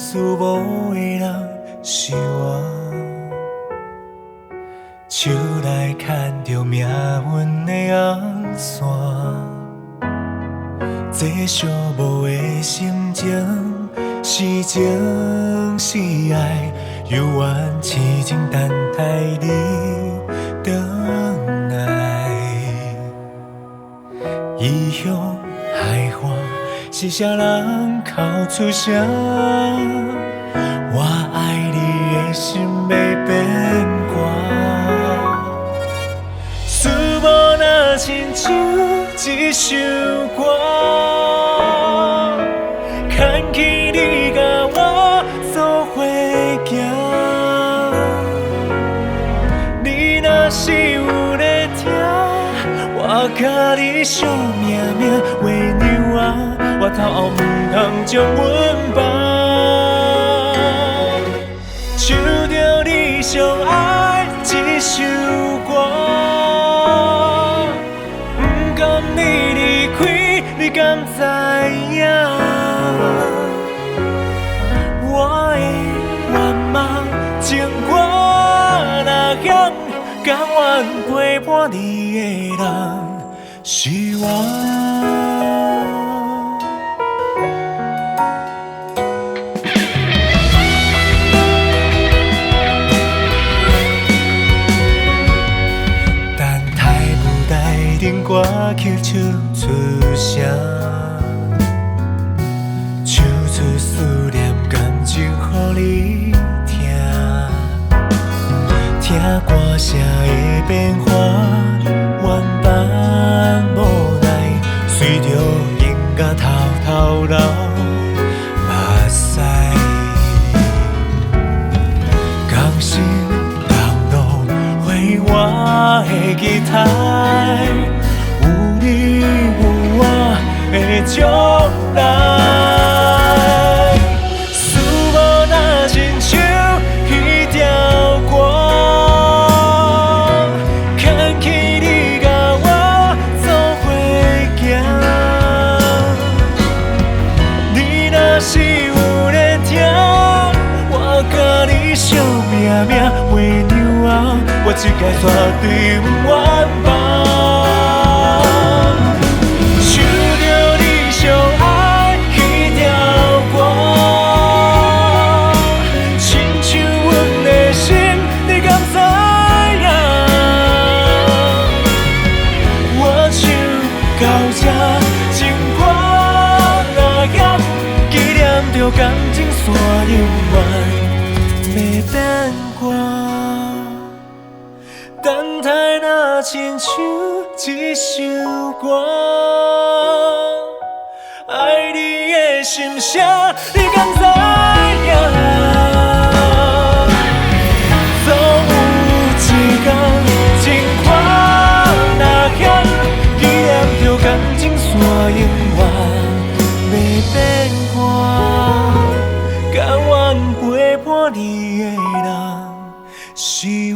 事无的人是我，手来牵着命运的红线，这寂寞的心情，是情是爱，犹原痴情等待你回来。异乡海岸，是啥人哭出声？我爱你的心要变卦，思无若亲像一首歌，牵起你甲我做伙行。你若是有在听，我甲你相命命为娘啊，我头后唔通将阮放。唱着你上爱一首歌，不甘你离开，你敢知影？我的愿望，情歌若响，甘愿陪伴你的人是我。歌曲唱出声，唱出思念感情予你听，听歌声的变化，万般无奈，随着音乐偷偷流目屎，甘心流露回我的期待。你有我的将来，思无若亲像彼条歌，牵起你甲我做伙行。你若是有在听，我甲你相命命为娘啊，我一界绝对不愿放。感情线永远袂变卦，等待若亲像一首歌，爱你的心声，你敢知影？总有一天，情歌若响，纪念着感情线永远袂变卦。甘愿陪伴你的人是